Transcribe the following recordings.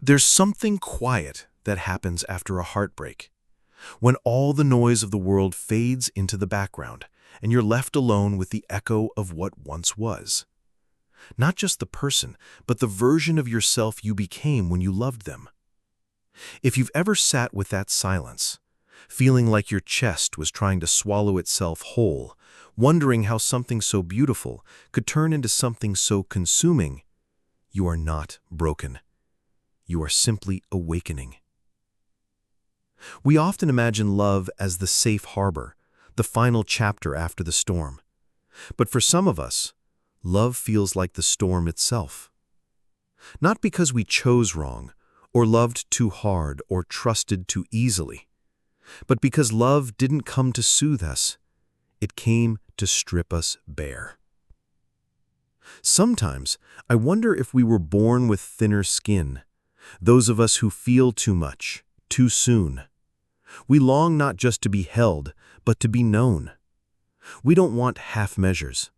There's something quiet that happens after a heartbreak, when all the noise of the world fades into the background and you're left alone with the echo of what once was. Not just the person, but the version of yourself you became when you loved them. If you've ever sat with that silence, feeling like your chest was trying to swallow itself whole, wondering how something so beautiful could turn into something so consuming, you are not broken. You are simply awakening. We often imagine love as the safe harbor, the final chapter after the storm. But for some of us, love feels like the storm itself. Not because we chose wrong, or loved too hard, or trusted too easily, but because love didn't come to soothe us. It came to strip us bare. Sometimes I wonder if we were born with thinner skin, those of us who feel too much, too soon. We long not just to be held, but to be known. We don't want half measures.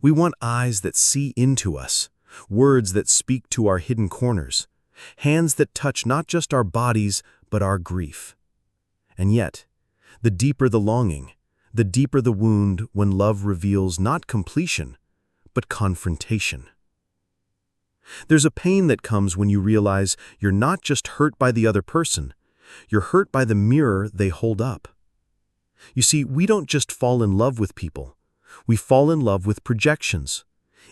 We want eyes that see into us, words that speak to our hidden corners, hands that touch not just our bodies, but our grief. And yet, the deeper the longing, the deeper the wound when love reveals not completion, but confrontation. There's a pain that comes when you realize you're not just hurt by the other person, you're hurt by the mirror they hold up. You see, we don't just fall in love with people. We fall in love with projections,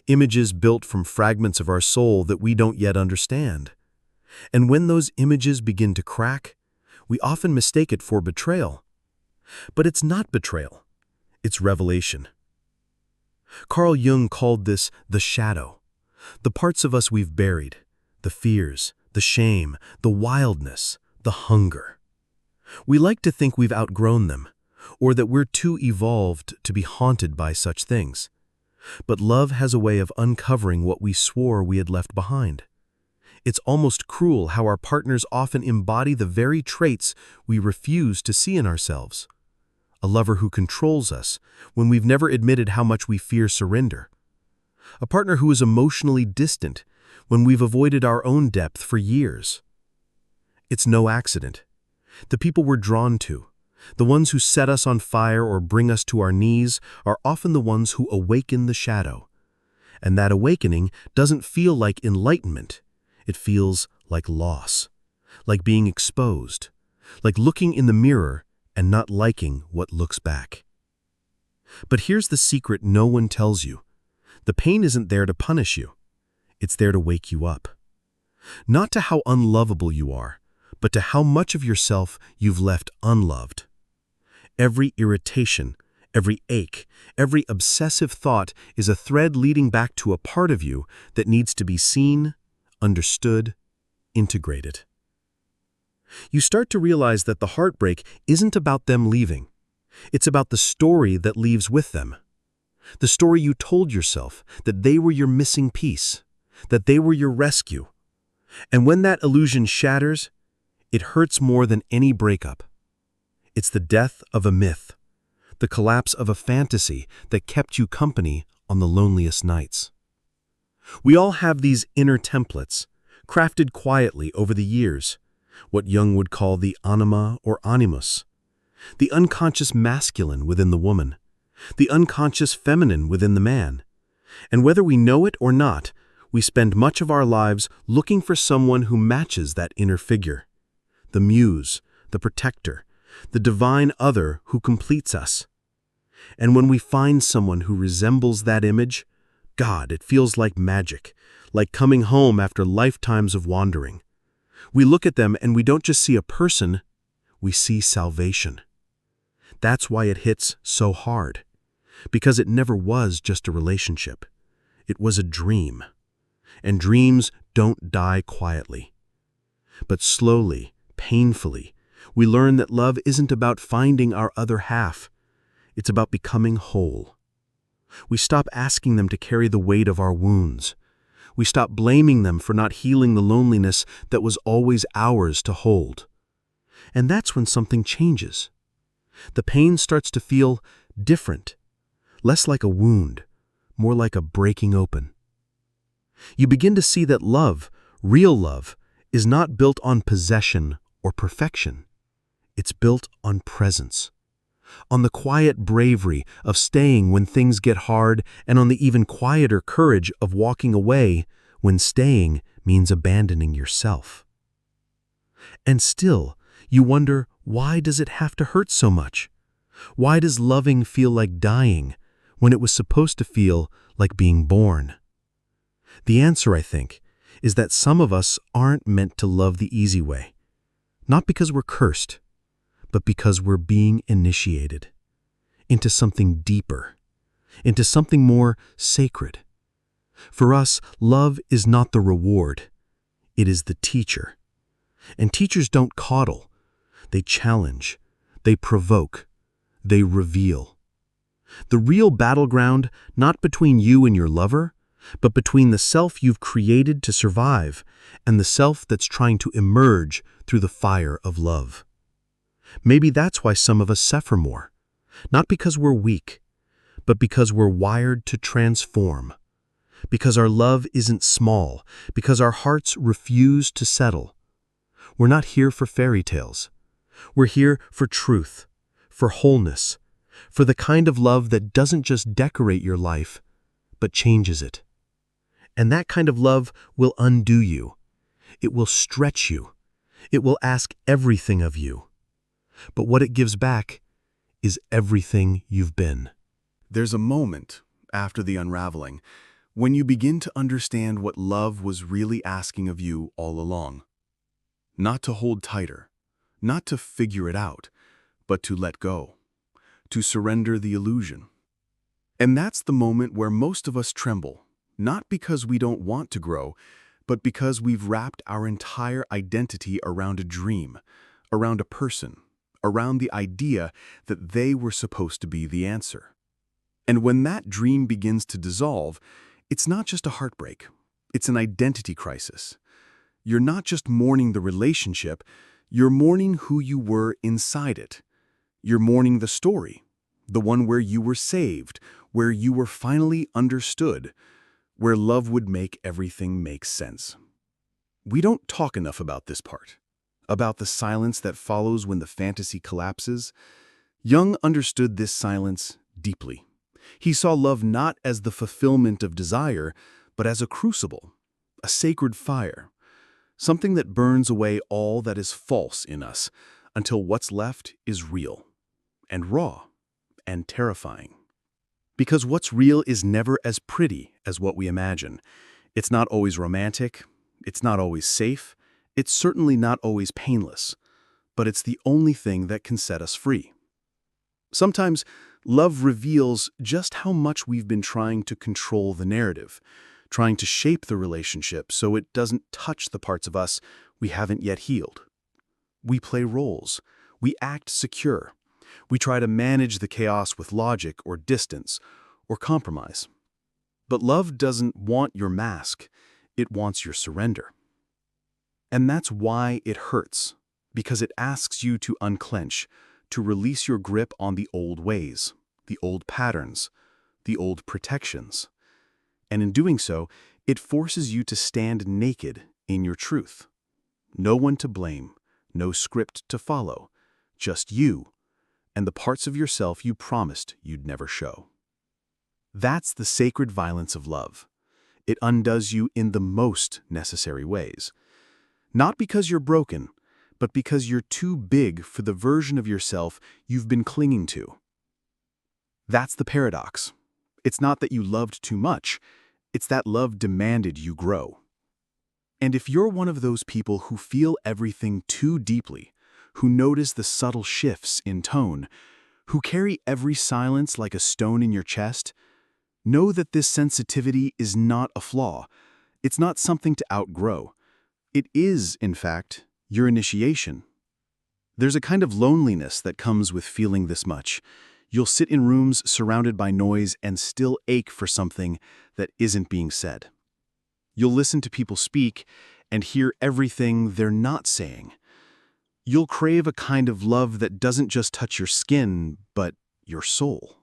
images built from fragments of our soul that we don't yet understand. And when those images begin to crack, we often mistake it for betrayal. But it's not betrayal. It's revelation. Carl Jung called this the shadow, the parts of us we've buried, the fears, the shame, the wildness, the hunger. We like to think we've outgrown them, or that we're too evolved to be haunted by such things. But love has a way of uncovering what we swore we had left behind. It's almost cruel how our partners often embody the very traits we refuse to see in ourselves. A lover who controls us when we've never admitted how much we fear surrender. A partner who is emotionally distant when we've avoided our own depth for years. It's no accident. The people we're drawn to, the ones who set us on fire or bring us to our knees, are often the ones who awaken the shadow. And that awakening doesn't feel like enlightenment. It feels like loss, like being exposed, like looking in the mirror and not liking what looks back. But here's the secret no one tells you. The pain isn't there to punish you. It's there to wake you up. Not to how unlovable you are, but to how much of yourself you've left unloved. Every irritation, every ache, every obsessive thought is a thread leading back to a part of you that needs to be seen, understood, integrated. You start to realize that the heartbreak isn't about them leaving. It's about the story that leaves with them. The story you told yourself that they were your missing piece, that they were your rescue. And when that illusion shatters, it hurts more than any breakup. It's the death of a myth, the collapse of a fantasy that kept you company on the loneliest nights. We all have these inner templates, crafted quietly over the years, what Jung would call the anima or animus, the unconscious masculine within the woman, the unconscious feminine within the man. And whether we know it or not, we spend much of our lives looking for someone who matches that inner figure, the muse, the protector, the divine other who completes us. And when we find someone who resembles that image, God, it feels like magic, like coming home after lifetimes of wandering. We look at them and we don't just see a person, we see salvation. That's why it hits so hard, because it never was just a relationship. It was a dream. And dreams don't die quietly. But slowly, painfully, we learn that love isn't about finding our other half. It's about becoming whole. We stop asking them to carry the weight of our wounds. We stop blaming them for not healing the loneliness that was always ours to hold. And that's when something changes. The pain starts to feel different, less like a wound, more like a breaking open. You begin to see that love, real love, is not built on possession or perfection. It's built on presence, on the quiet bravery of staying when things get hard, and on the even quieter courage of walking away when staying means abandoning yourself. And still, you wonder, why does it have to hurt so much? Why does loving feel like dying when it was supposed to feel like being born? The answer, I think, is that some of us aren't meant to love the easy way. Not because we're cursed, but because we're being initiated into something deeper, into something more sacred. For us, love is not the reward, it is the teacher. And teachers don't coddle, they challenge, they provoke, they reveal. The real battleground, not between you and your lover, but between the self you've created to survive and the self that's trying to emerge through the fire of love. Maybe that's why some of us suffer more, not because we're weak, but because we're wired to transform, because our love isn't small, because our hearts refuse to settle. We're not here for fairy tales. We're here for truth, for wholeness, for the kind of love that doesn't just decorate your life, but changes it. And that kind of love will undo you. It will stretch you. It will ask everything of you. But what it gives back is everything you've been. There's a moment, after the unraveling, when you begin to understand what love was really asking of you all along. Not to hold tighter, not to figure it out, but to let go, to surrender the illusion. And that's the moment where most of us tremble, not because we don't want to grow, but because we've wrapped our entire identity around a dream, around a person, around the idea that they were supposed to be the answer. And when that dream begins to dissolve, it's not just a heartbreak, it's an identity crisis. You're not just mourning the relationship, you're mourning who you were inside it. You're mourning the story, the one where you were saved, where you were finally understood, where love would make everything make sense. We don't talk enough about this part, about the silence that follows when the fantasy collapses. Jung understood this silence deeply. He saw love not as the fulfillment of desire, but as a crucible, a sacred fire, something that burns away all that is false in us until what's left is real, and raw, and terrifying. Because what's real is never as pretty as what we imagine. It's not always romantic, it's not always safe, it's certainly not always painless, but it's the only thing that can set us free. Sometimes, love reveals just how much we've been trying to control the narrative, trying to shape the relationship so it doesn't touch the parts of us we haven't yet healed. We play roles, we act secure, we try to manage the chaos with logic or distance or compromise. But love doesn't want your mask, it wants your surrender. And that's why it hurts, because it asks you to unclench, to release your grip on the old ways, the old patterns, the old protections. And in doing so, it forces you to stand naked in your truth. No one to blame, no script to follow, just you and the parts of yourself you promised you'd never show. That's the sacred violence of love. It undoes you in the most necessary ways. Not because you're broken, but because you're too big for the version of yourself you've been clinging to. That's the paradox. It's not that you loved too much, it's that love demanded you grow. And if you're one of those people who feel everything too deeply, who notice the subtle shifts in tone, who carry every silence like a stone in your chest, know that this sensitivity is not a flaw. It's not something to outgrow. It is, in fact, your initiation. There's a kind of loneliness that comes with feeling this much. You'll sit in rooms surrounded by noise and still ache for something that isn't being said. You'll listen to people speak and hear everything they're not saying. You'll crave a kind of love that doesn't just touch your skin, but your soul.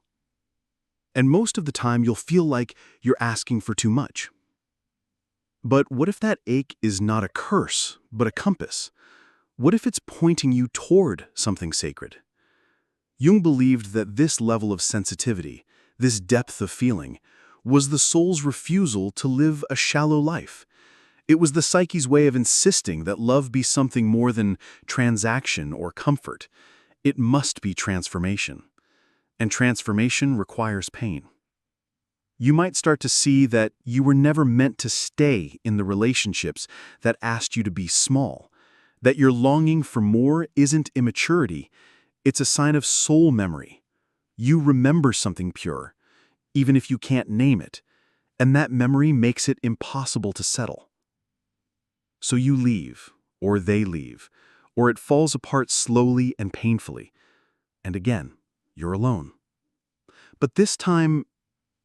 And most of the time, you'll feel like you're asking for too much. But what if that ache is not a curse, but a compass? What if it's pointing you toward something sacred? Jung believed that this level of sensitivity, this depth of feeling, was the soul's refusal to live a shallow life. It was the psyche's way of insisting that love be something more than transaction or comfort. It must be transformation. And transformation requires pain. You might start to see that you were never meant to stay in the relationships that asked you to be small, that your longing for more isn't immaturity, it's a sign of soul memory. You remember something pure, even if you can't name it, and that memory makes it impossible to settle. So you leave, or they leave, or it falls apart slowly and painfully, and again, you're alone. But this time,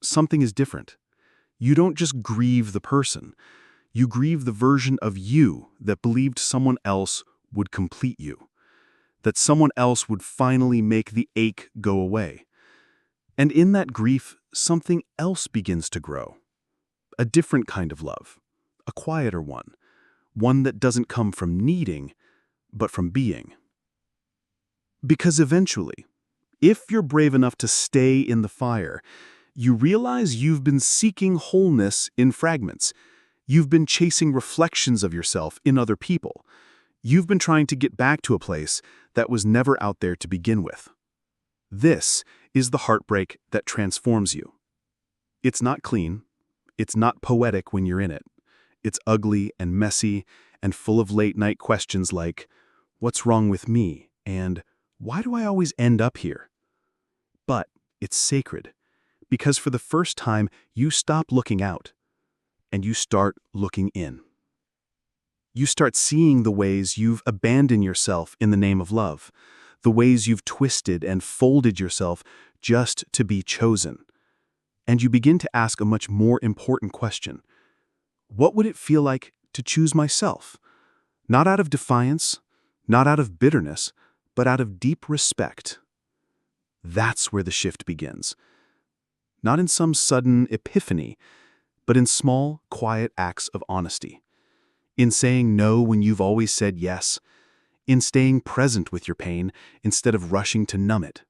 something is different. You don't just grieve the person. You grieve the version of you that believed someone else would complete you, that someone else would finally make the ache go away. And in that grief, something else begins to grow. A different kind of love, a quieter one that doesn't come from needing, but from being. Because eventually, if you're brave enough to stay in the fire, you realize you've been seeking wholeness in fragments. You've been chasing reflections of yourself in other people. You've been trying to get back to a place that was never out there to begin with. This is the heartbreak that transforms you. It's not clean. It's not poetic when you're in it. It's ugly and messy and full of late-night questions like, what's wrong with me? And why do I always end up here? But it's sacred, because for the first time, you stop looking out, and you start looking in. You start seeing the ways you've abandoned yourself in the name of love, the ways you've twisted and folded yourself just to be chosen. And you begin to ask a much more important question. What would it feel like to choose myself? Not out of defiance, not out of bitterness, but out of deep respect. That's where the shift begins. Not in some sudden epiphany, but in small, quiet acts of honesty. In saying no when you've always said yes. In staying present with your pain instead of rushing to numb it.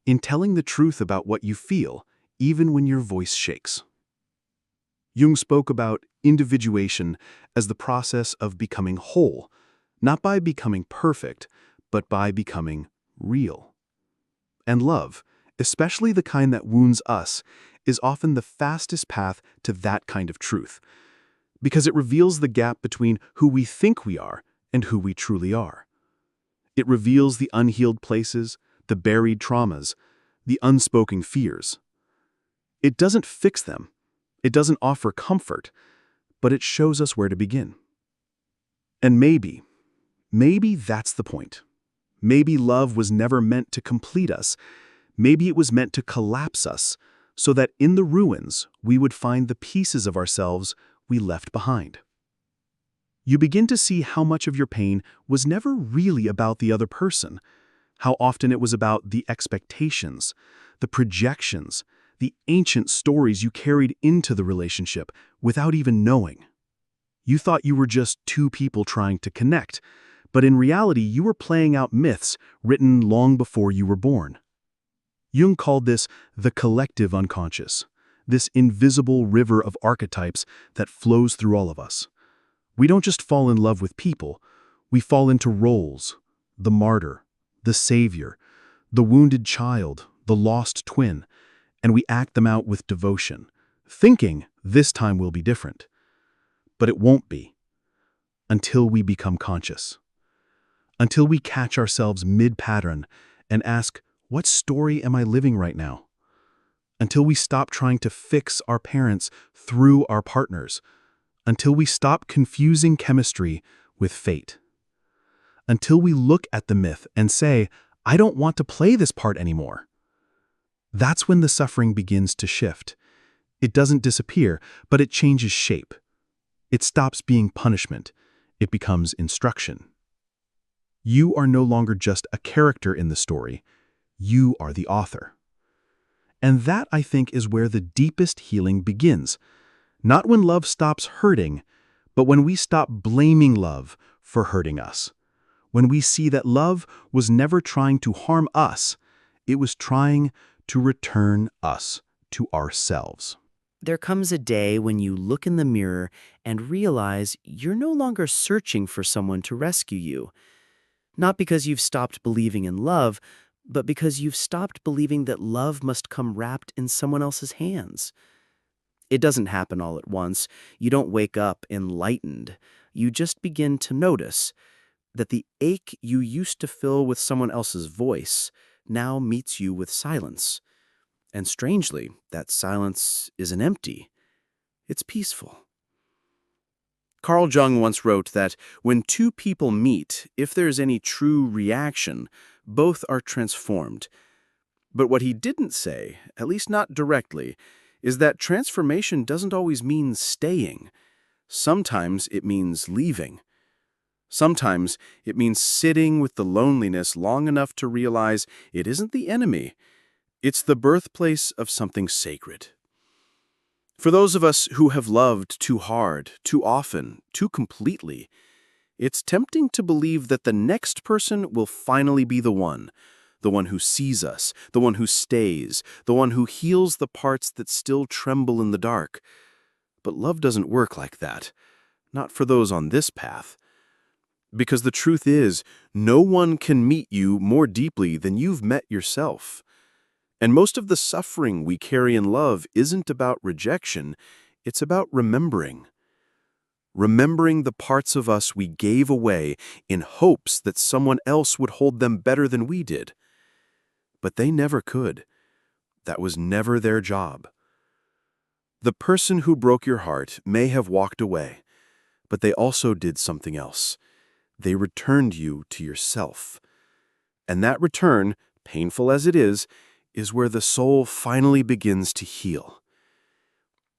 In telling the truth about what you feel, even when your voice shakes. Jung spoke about individuation as the process of becoming whole, not by becoming perfect, but by becoming real. And love, especially the kind that wounds us, is often the fastest path to that kind of truth, because it reveals the gap between who we think we are and who we truly are. It reveals the unhealed places, the buried traumas, the unspoken fears. It doesn't fix them. It doesn't offer comfort, but it shows us where to begin. And maybe that's the point. Maybe love was never meant to complete us. Maybe it was meant to collapse us, so that in the ruins we would find the pieces of ourselves we left behind. You begin to see how much of your pain was never really about the other person, how often it was about the expectations, the projections, the ancient stories you carried into the relationship without even knowing. You thought you were just two people trying to connect, but in reality you were playing out myths written long before you were born. Jung called this the collective unconscious, this invisible river of archetypes that flows through all of us. We don't just fall in love with people, we fall into roles, the martyr, the savior, the wounded child, the lost twin, and we act them out with devotion, thinking this time will be different. But it won't be, until we become conscious. Until we catch ourselves mid-pattern and ask, what story am I living right now? Until we stop trying to fix our parents through our partners. Until we stop confusing chemistry with fate. Until we look at the myth and say, I don't want to play this part anymore. That's when the suffering begins to shift. It doesn't disappear, but it changes shape. It stops being punishment. It becomes instruction. You are no longer just a character in the story. You are the author. And that, I think, is where the deepest healing begins. Not when love stops hurting, But when we stop blaming love for hurting us, when we see that love was never trying to harm us, it was trying to return us to ourselves. There comes a day when you look in the mirror and realize you're no longer searching for someone to rescue you. Not because you've stopped believing in love, but because you've stopped believing that love must come wrapped in someone else's hands. It doesn't happen all at once. You don't wake up enlightened. You just begin to notice that the ache you used to fill with someone else's voice now meets you with silence. And strangely, that silence isn't empty. It's peaceful. Carl Jung once wrote that when two people meet, if there's any true reaction, both are transformed. But what he didn't say, at least not directly, is that transformation doesn't always mean staying. Sometimes it means leaving. Sometimes it means sitting with the loneliness long enough to realize it isn't the enemy. It's the birthplace of something sacred. For those of us who have loved too hard, too often, too completely, it's tempting to believe that the next person will finally be the one who sees us, the one who stays, the one who heals the parts that still tremble in the dark. But love doesn't work like that, not for those on this path. Because the truth is, no one can meet you more deeply than you've met yourself. And most of the suffering we carry in love isn't about rejection, it's about remembering. Remembering the parts of us we gave away in hopes that someone else would hold them better than we did. But they never could. That was never their job. The person who broke your heart may have walked away, but they also did something else. They returned you to yourself. And that return, painful as it is where the soul finally begins to heal.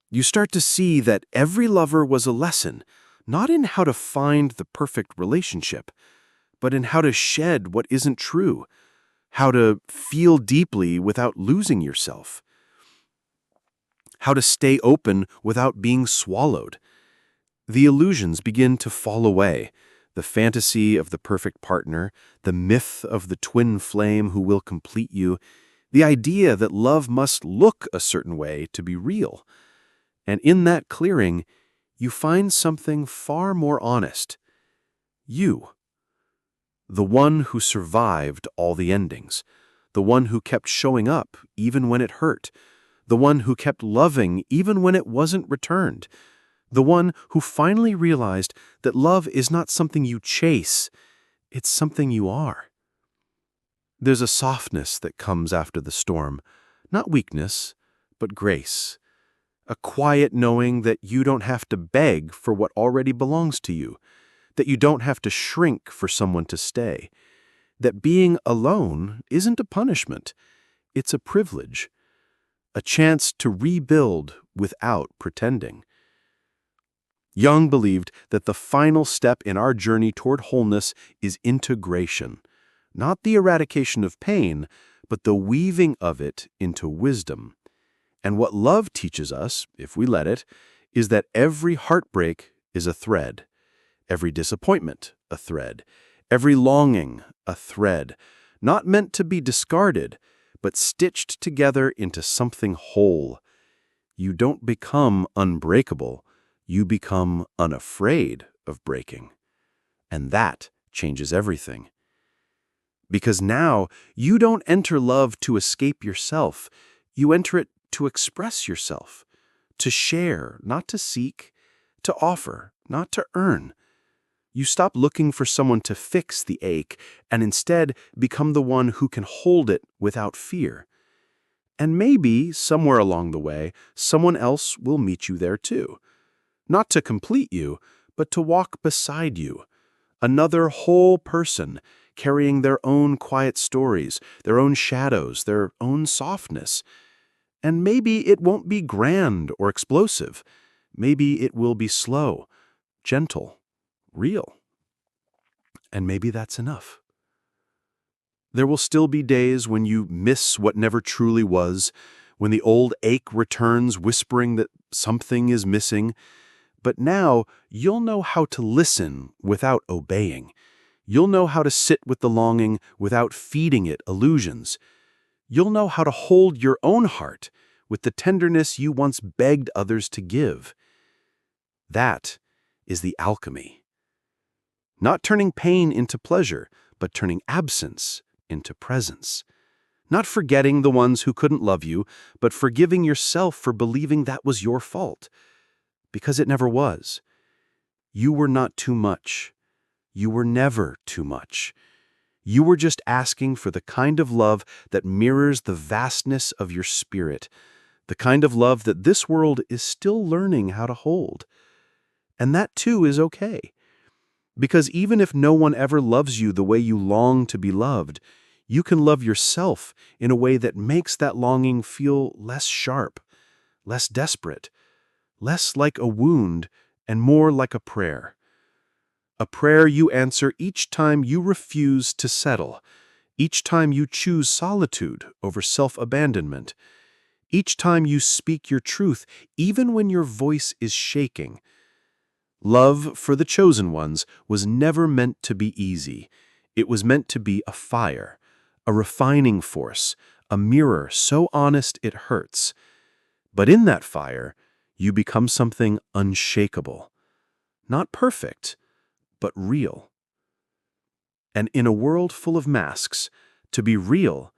You start to see that every lover was a lesson, not in how to find the perfect relationship, but in how to shed what isn't true, how to feel deeply without losing yourself, how to stay open without being swallowed. The illusions begin to fall away. The fantasy of the perfect partner, the myth of the twin flame who will complete you, the idea that love must look a certain way to be real. And in that clearing, you find something far more honest. You. The one who survived all the endings. The one who kept showing up even when it hurt. The one who kept loving even when it wasn't returned. The one who finally realized that love is not something you chase, it's something you are. There's a softness that comes after the storm, not weakness, but grace. A quiet knowing that you don't have to beg for what already belongs to you, that you don't have to shrink for someone to stay, that being alone isn't a punishment, it's a privilege, a chance to rebuild without pretending. Jung believed that the final step in our journey toward wholeness is integration, not the eradication of pain, but the weaving of it into wisdom. And what love teaches us, if we let it, is that every heartbreak is a thread, every disappointment a thread, every longing a thread, not meant to be discarded, but stitched together into something whole. You don't become unbreakable. You become unafraid of breaking. And that changes everything. Because now you don't enter love to escape yourself. You enter it to express yourself, to share, not to seek, to offer, not to earn. You stop looking for someone to fix the ache and instead become the one who can hold it without fear. And maybe, somewhere along the way, someone else will meet you there too. Not to complete you, but to walk beside you. Another whole person, carrying their own quiet stories, their own shadows, their own softness. And maybe it won't be grand or explosive. Maybe it will be slow, gentle, real. And maybe that's enough. There will still be days when you miss what never truly was, when the old ache returns whispering that something is missing. But now you'll know how to listen without obeying. You'll know how to sit with the longing without feeding it illusions. You'll know how to hold your own heart with the tenderness you once begged others to give. That is the alchemy. Not turning pain into pleasure, but turning absence into presence. Not forgetting the ones who couldn't love you, but forgiving yourself for believing that was your fault. Because it never was. You were not too much. You were never too much. You were just asking for the kind of love that mirrors the vastness of your spirit, the kind of love that this world is still learning how to hold. And that too is okay. Because even if no one ever loves you the way you long to be loved, you can love yourself in a way that makes that longing feel less sharp, less desperate, less like a wound and more like a prayer. A prayer you answer each time you refuse to settle, each time you choose solitude over self-abandonment, each time you speak your truth, even when your voice is shaking. Love for the chosen ones was never meant to be easy. It was meant to be a fire, a refining force, a mirror so honest it hurts. But in that fire, you become something unshakable. Not perfect, but real. And in a world full of masks, to be real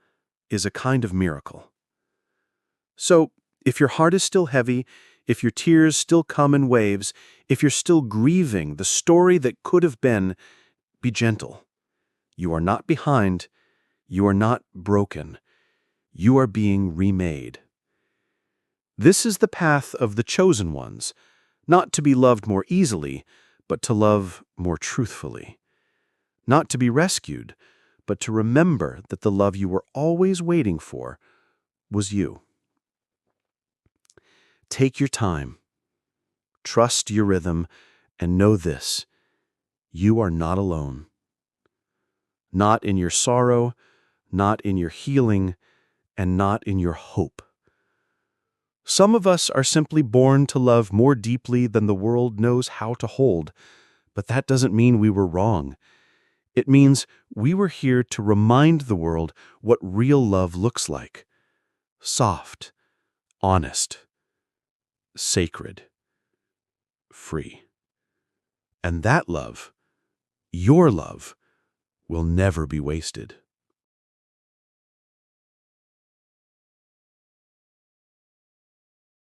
is a kind of miracle. So, if your heart is still heavy, if your tears still come in waves, if you're still grieving the story that could have been, be gentle. You are not behind. You are not broken. You are being remade. This is the path of the chosen ones, not to be loved more easily, but to love more truthfully. Not to be rescued, but to remember that the love you were always waiting for was you. Take your time. Trust your rhythm, and know this: you are not alone. Not in your sorrow, not in your healing, and not in your hope. Some of us are simply born to love more deeply than the world knows how to hold, but that doesn't mean we were wrong. It means we were here to remind the world what real love looks like. Soft, honest, sacred, free. And that love, your love, will never be wasted.